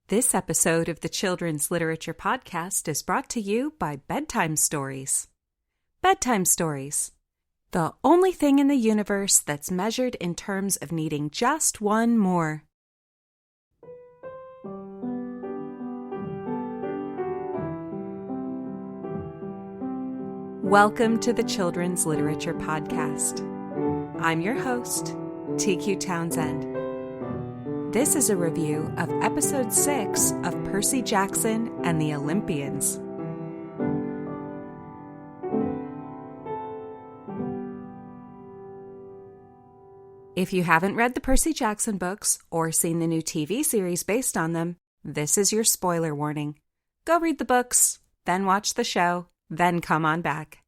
This episode of the Children's Literature Podcast is brought to you by Bedtime Stories. Bedtime Stories. The only thing in the universe that's measured in terms of needing just one more. Welcome to the Children's Literature Podcast. I'm your host, TQ Townsend. This is a review of Episode 6 of Percy Jackson and the Olympians. If you haven't read the Percy Jackson books or seen the new TV series based on them, this is your spoiler warning. Go read the books, then watch the show, then come on back.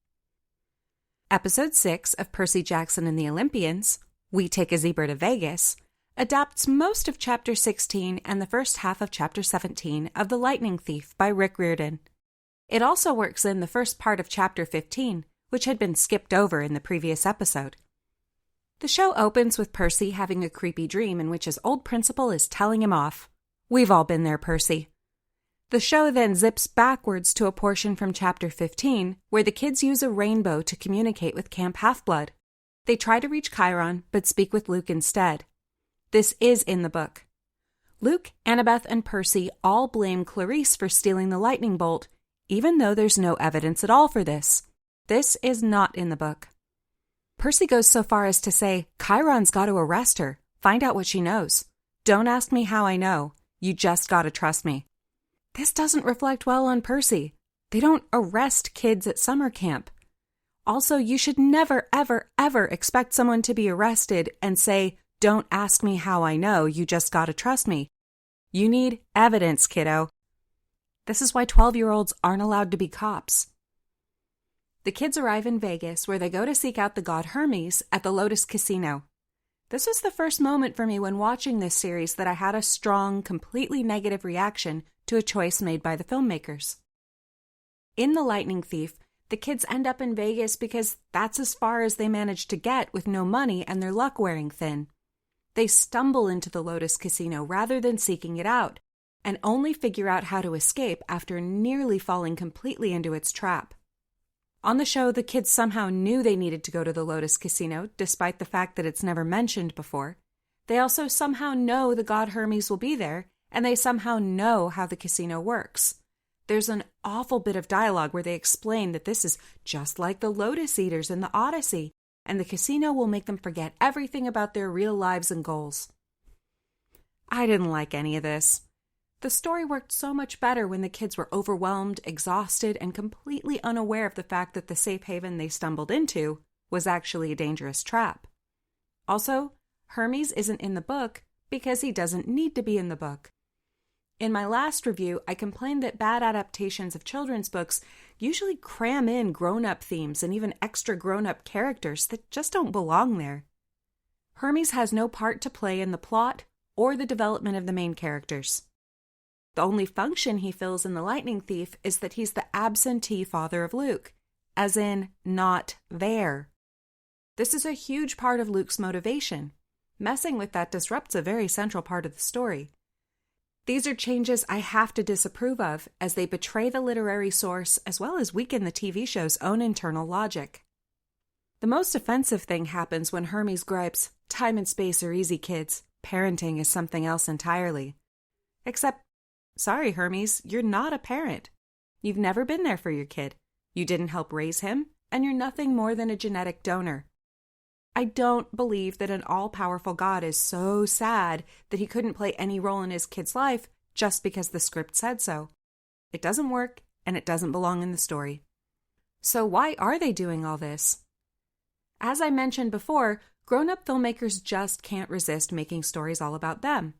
Episode 6 of Percy Jackson and the Olympians, We Take a Zebra to Vegas, adapts most of Chapter 16 and the first half of Chapter 17 of The Lightning Thief by Rick Riordan. It also works in the first part of Chapter 15, which had been skipped over in the previous episode. The show opens with Percy having a creepy dream in which his old principal is telling him off. We've all been there, Percy. The show then zips backwards to a portion from Chapter 15, where the kids use a rainbow to communicate with Camp Half-Blood. They try to reach Chiron, but speak with Luke instead. This is in the book. Luke, Annabeth, and Percy all blame Clarice for stealing the lightning bolt, even though there's no evidence at all for this. This is not in the book. Percy goes so far as to say, Chiron's got to arrest her. Find out what she knows. Don't ask me how I know. You just got to trust me. This doesn't reflect well on Percy. They don't arrest kids at summer camp. Also, you should never, ever, ever expect someone to be arrested and say, don't ask me how I know, you just gotta trust me. You need evidence, kiddo. This is why 12-year-olds aren't allowed to be cops. The kids arrive in Vegas, where they go to seek out the god Hermes at the Lotus Casino. This was the first moment for me when watching this series that I had a strong, completely negative reaction to a choice made by the filmmakers. In The Lightning Thief, the kids end up in Vegas because that's as far as they managed to get with no money and their luck wearing thin. They stumble into the Lotus Casino rather than seeking it out, and only figure out how to escape after nearly falling completely into its trap. On the show, the kids somehow knew they needed to go to the Lotus Casino, despite the fact that it's never mentioned before. They also somehow know the god Hermes will be there, and they somehow know how the casino works. There's an awful bit of dialogue where they explain that this is just like the Lotus Eaters in the Odyssey, and the casino will make them forget everything about their real lives and goals. I didn't like any of this. The story worked so much better when the kids were overwhelmed, exhausted, and completely unaware of the fact that the safe haven they stumbled into was actually a dangerous trap. Also, Hermes isn't in the book because he doesn't need to be in the book. In my last review, I complained that bad adaptations of children's books usually cram in grown-up themes and even extra grown-up characters that just don't belong there. Hermes has no part to play in the plot or the development of the main characters. The only function he fills in The Lightning Thief is that he's the absentee father of Luke, as in, not there. This is a huge part of Luke's motivation. Messing with that disrupts a very central part of the story. These are changes I have to disapprove of, as they betray the literary source as well as weaken the TV show's own internal logic. The most offensive thing happens when Hermes gripes, "Time and space are easy, kids. Parenting is something else entirely." Except, sorry Hermes, you're not a parent. You've never been there for your kid. You didn't help raise him, and you're nothing more than a genetic donor. I don't believe that an all-powerful God is so sad that he couldn't play any role in his kid's life just because the script said so. It doesn't work, and it doesn't belong in the story. So why are they doing all this? As I mentioned before, grown-up filmmakers just can't resist making stories all about them.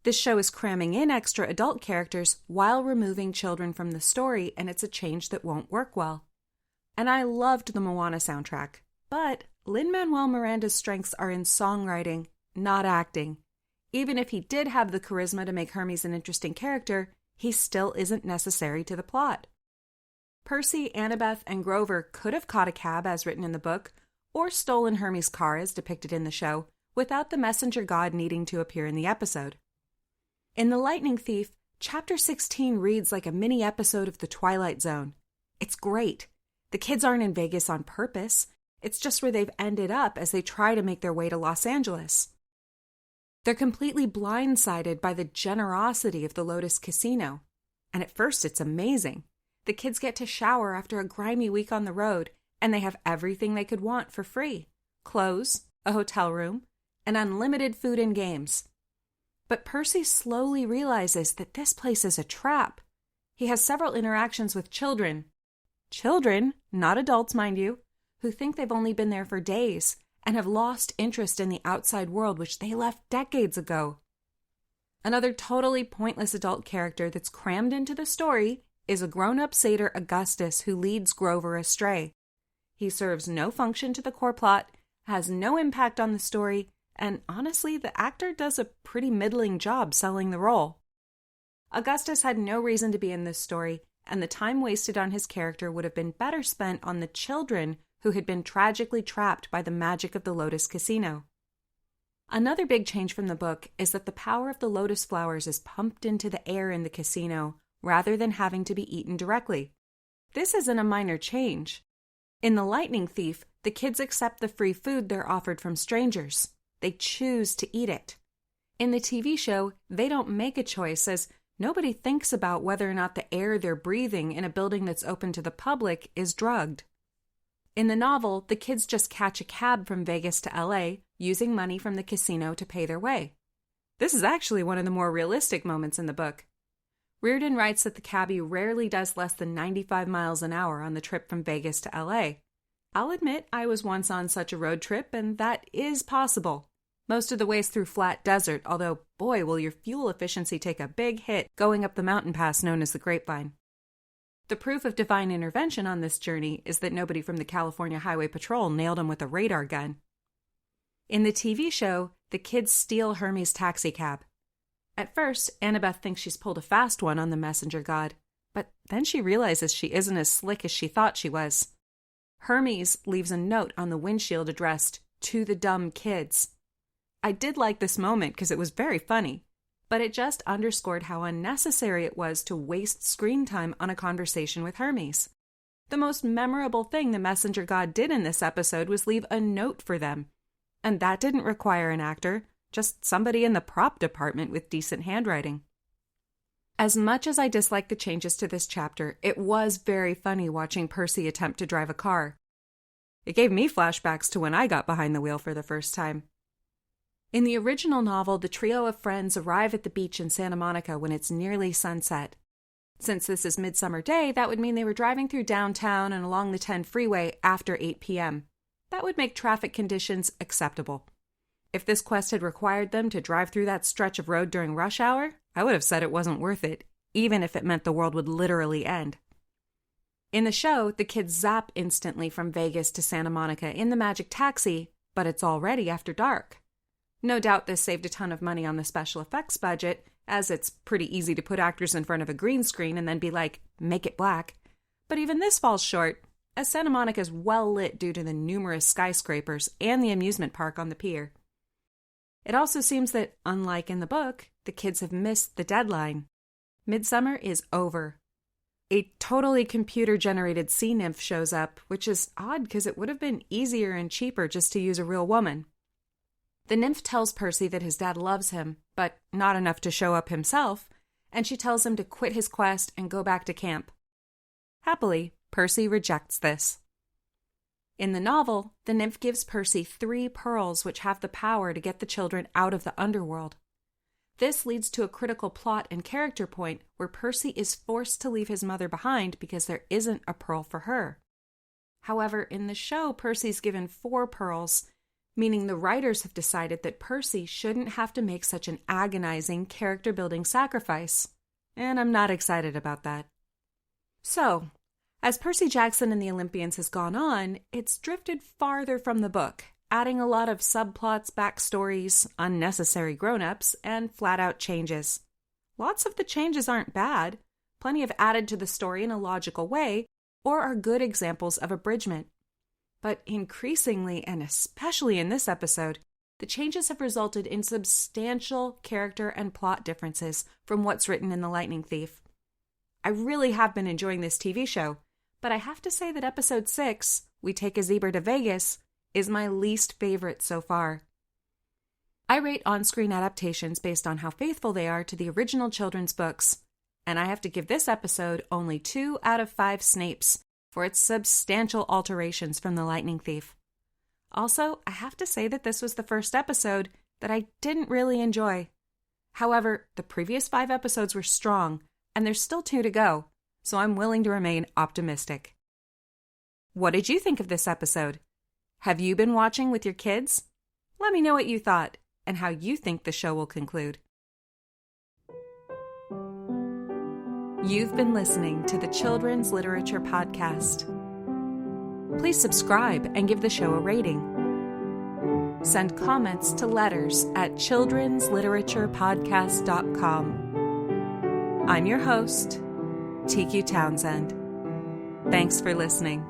This show is cramming in extra adult characters while removing children from the story, and it's a change that won't work well. And I loved the Moana soundtrack, but Lin-Manuel Miranda's strengths are in songwriting, not acting. Even if he did have the charisma to make Hermes an interesting character, he still isn't necessary to the plot. Percy, Annabeth, and Grover could have caught a cab as written in the book, or stolen Hermes' car as depicted in the show, without the messenger god needing to appear in the episode. In The Lightning Thief, Chapter 16 reads like a mini episode of The Twilight Zone. It's great. The kids aren't in Vegas on purpose. It's just where they've ended up as they try to make their way to Los Angeles. They're completely blindsided by the generosity of the Lotus Casino. And at first it's amazing. The kids get to shower after a grimy week on the road, and they have everything they could want for free. Clothes, a hotel room, and unlimited food and games. But Percy slowly realizes that this place is a trap. He has several interactions with children. Children, not adults, mind you, who think they've only been there for days and have lost interest in the outside world which they left decades ago. Another totally pointless adult character that's crammed into the story is a grown-up satyr Augustus who leads Grover astray. He serves no function to the core plot, has no impact on the story, and honestly, the actor does a pretty middling job selling the role. Augustus had no reason to be in this story, and the time wasted on his character would have been better spent on the children who had been tragically trapped by the magic of the Lotus Casino. Another big change from the book is that the power of the lotus flowers is pumped into the air in the casino rather than having to be eaten directly. This isn't a minor change. In The Lightning Thief, the kids accept the free food they're offered from strangers. They choose to eat it. In the TV show, they don't make a choice as nobody thinks about whether or not the air they're breathing in a building that's open to the public is drugged. In the novel, the kids just catch a cab from Vegas to LA, using money from the casino to pay their way. This is actually one of the more realistic moments in the book. Riordan writes that the cabbie rarely does less than 95 miles an hour on the trip from Vegas to LA. I'll admit I was once on such a road trip, and that is possible. Most of the way is through flat desert, although, boy, will your fuel efficiency take a big hit going up the mountain pass known as the Grapevine. The proof of divine intervention on this journey is that nobody from the California Highway Patrol nailed him with a radar gun. In the TV show, the kids steal Hermes' taxicab. At first, Annabeth thinks she's pulled a fast one on the messenger god, but then she realizes she isn't as slick as she thought she was. Hermes leaves a note on the windshield addressed, "To the dumb kids." I did like this moment because it was very funny, but it just underscored how unnecessary it was to waste screen time on a conversation with Hermes. The most memorable thing the messenger god did in this episode was leave a note for them. And that didn't require an actor, just somebody in the prop department with decent handwriting. As much as I dislike the changes to this chapter, it was very funny watching Percy attempt to drive a car. It gave me flashbacks to when I got behind the wheel for the first time. In the original novel, the trio of friends arrive at the beach in Santa Monica when it's nearly sunset. Since this is Midsummer Day, that would mean they were driving through downtown and along the 10 freeway after 8 p.m. That would make traffic conditions acceptable. If this quest had required them to drive through that stretch of road during rush hour, I would have said it wasn't worth it, even if it meant the world would literally end. In the show, the kids zap instantly from Vegas to Santa Monica in the magic taxi, but it's already after dark. No doubt this saved a ton of money on the special effects budget, as it's pretty easy to put actors in front of a green screen and then be like, make it black. But even this falls short, as Santa Monica is well lit due to the numerous skyscrapers and the amusement park on the pier. It also seems that, unlike in the book, the kids have missed the deadline. Midsummer is over. A totally computer-generated sea nymph shows up, which is odd because it would have been easier and cheaper just to use a real woman. The nymph tells Percy that his dad loves him, but not enough to show up himself, and she tells him to quit his quest and go back to camp. Happily, Percy rejects this. In the novel, the nymph gives Percy 3 pearls which have the power to get the children out of the underworld. This leads to a critical plot and character point where Percy is forced to leave his mother behind because there isn't a pearl for her. However, in the show, Percy's given 4 pearls, meaning the writers have decided that Percy shouldn't have to make such an agonizing character-building sacrifice. And I'm not excited about that. So, as Percy Jackson and the Olympians has gone on, it's drifted farther from the book, adding a lot of subplots, backstories, unnecessary grown-ups, and flat-out changes. Lots of the changes aren't bad. Plenty have added to the story in a logical way, or are good examples of abridgment. But increasingly, and especially in this episode, the changes have resulted in substantial character and plot differences from what's written in The Lightning Thief. I really have been enjoying this TV show, but I have to say that episode 6, We Take a Zebra to Vegas, is my least favorite so far. I rate on-screen adaptations based on how faithful they are to the original children's books, and I have to give this episode only 2 out of 5 Snapes for its substantial alterations from The Lightning Thief. Also, I have to say that this was the first episode that I didn't really enjoy. However, the previous 5 episodes were strong, and there's still 2 to go, so I'm willing to remain optimistic. What did you think of this episode? Have you been watching with your kids? Let me know what you thought and how you think the show will conclude. You've been listening to the Children's Literature Podcast. Please subscribe and give the show a rating. Send comments to letters@childrensliteraturepodcast.com. I'm your host, TQ Townsend. Thanks for listening.